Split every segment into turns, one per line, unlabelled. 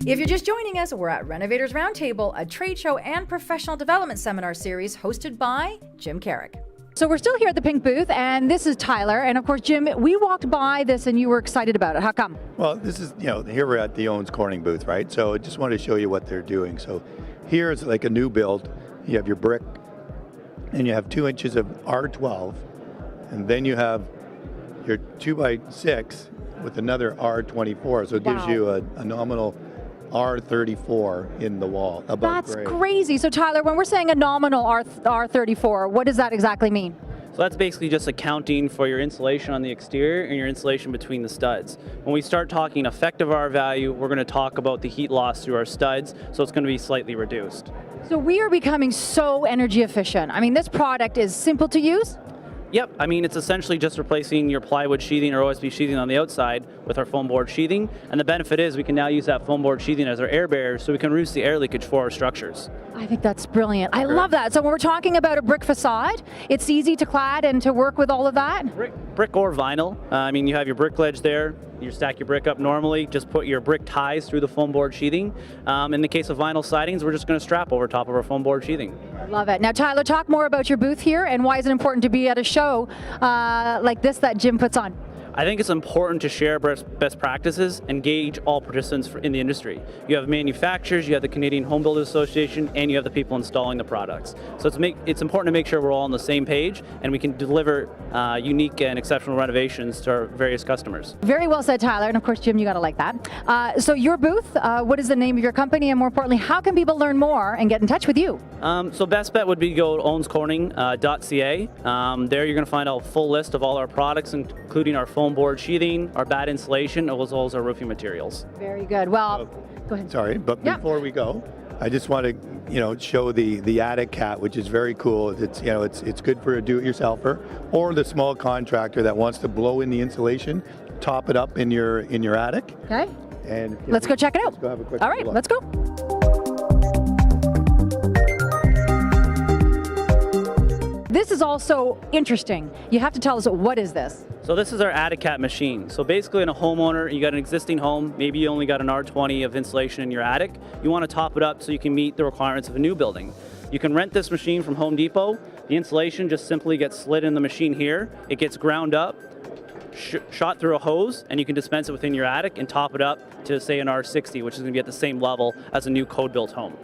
If you're just joining us, we're at Renovators Roundtable, a trade show and professional development seminar series hosted by Jim Carrick. So we're still here at the Pink booth, and this is Tyler. And of course, Jim, we walked by this and you were excited about it. How come?
Well, this is, here we're at the Owens Corning booth, right? So I just wanted to show you what they're doing. So here is like a new build. You have your brick, and you have 2 inches of R12, and then you have your 2x6 with another R24. So it gives you a nominal R34 in the wall above
That's
grade.
Crazy. So Tyler, when we're saying a nominal R34, what does that exactly mean?
So that's basically just accounting for your insulation on the exterior and your insulation between the studs. When we start talking effective R value, we're going to talk about the heat loss through our studs, so it's going to be slightly reduced.
So we are becoming so energy efficient. I mean, this product is simple to use.
Yep, I mean, it's essentially just replacing your plywood sheathing or OSB sheathing on the outside with our foam board sheathing. And the benefit is we can now use that foam board sheathing as our air barrier, so we can reduce the air leakage for our structures.
I think that's brilliant. I love that. So when we're talking about a brick facade, it's easy to clad and to work with all of that?
Brick or vinyl. I mean, you have your brick ledge there. You stack your brick up normally. Just put your brick ties through the foam board sheathing. In the case of vinyl sidings, we're just going to strap over top of our foam board sheathing.
I love it. Now, Tyler, talk more about your booth here and why is it important to be at a show like this that Jim puts on?
I think it's important to share best practices and engage all participants in the industry. You have manufacturers, you have the Canadian Home Builders Association, and you have the people installing the products. So it's important to make sure we're all on the same page and we can deliver unique and exceptional renovations to our various customers.
Very well said, Tyler. And of course, Jim, you got to like that. So your booth, what is the name of your company? And more importantly, how can people learn more and get in touch with you?
So best bet would be to go to owenscorning.ca. There you're going to find a full list of all our products, including our foam board sheathing, our bad insulation, as well as our roofing materials.
Very good. Well, go ahead.
Sorry, but before we go, I just want to, show the attic cat, which is very cool. It's, it's good for a do-it-yourselfer or the small contractor that wants to blow in the insulation, top it up in your attic.
Okay.
And
let's go check it out.
Let's go have a quick
All right,
look.
let's go. This is also interesting. You have to tell us, what is this?
So this is our attic cat machine. So basically, in a homeowner, you got an existing home, maybe you only got an R20 of insulation in your attic. You want to top it up so you can meet the requirements of a new building. You can rent this machine from Home Depot. The insulation just simply gets slid in the machine here. It gets ground up, shot through a hose, and you can dispense it within your attic and top it up to, say, an R60, which is going to be at the same level as a new code-built home.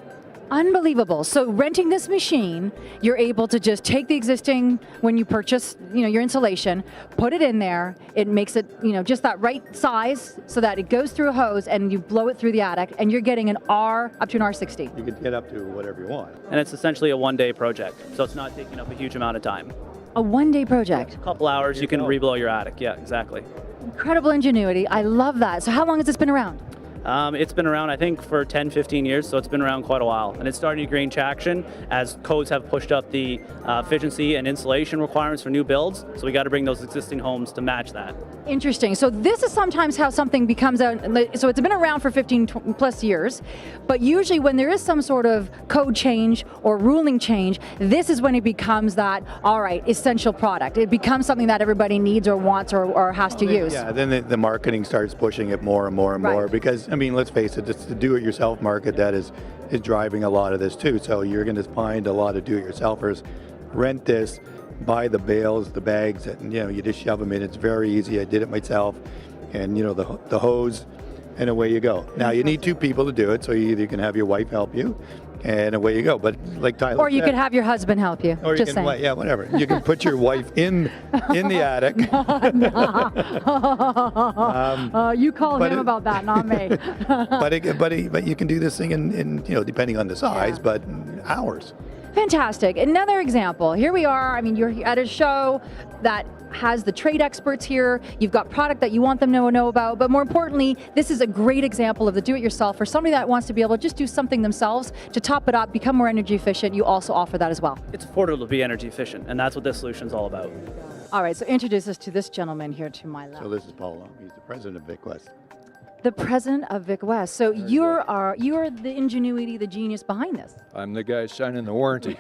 Unbelievable. So renting this machine, you're able to just take the existing, when you purchase, your insulation, put it in there. It makes it, just that right size so that it goes through a hose and you blow it through the attic and you're getting an R up to an R60.
You can get up to whatever you want.
And it's essentially a one-day project, so it's not taking up a huge amount of time.
A one-day project.
A couple hours, you can reblow your attic. Yeah, exactly.
Incredible ingenuity. I love that. So how long has this been around?
It's been around, I think, for 10, 15 years, so it's been around quite a while. And it's starting to gain traction as codes have pushed up the efficiency and insulation requirements for new builds, so we got to bring those existing homes to match that.
Interesting. So this is sometimes how something becomes out. So it's been around for 15 plus years, but usually when there is some sort of code change or ruling change, this is when it becomes that, all right, essential product. It becomes something that everybody needs or wants or has to use.
Yeah, then the marketing starts pushing it more and more and more because, let's face it, it's the do-it-yourself market that is driving a lot of this too. So you're going to find a lot of do-it-yourselfers rent this, buy the bales, the bags, and you just shove them in. It's very easy. I did it myself, and the hose, and away you go. Now you need 2 people to do it, so you either can have your wife help you, and away you go. But like Tyler
or you
said,
could have your husband help you.
Or
just
you can, yeah, whatever. You can put your wife in the attic.
You call him about that, not me.
but you can do this thing in depending on the size, but hours.
Fantastic. Another example. Here we are. You're at a show that has the trade experts here. You've got product that you want them to know about, but more importantly, this is a great example of the do-it-yourself for somebody that wants to be able to just do something themselves to top it up, become more energy efficient. You also offer that as well.
It's affordable to be energy efficient, and that's what this solution's all about.
All right, so introduce us to this gentleman here to my left.
So this is Paul. He's the president of Vic West.
The president of Vic West. So you're the ingenuity, the genius behind this.
I'm the guy signing the warranty.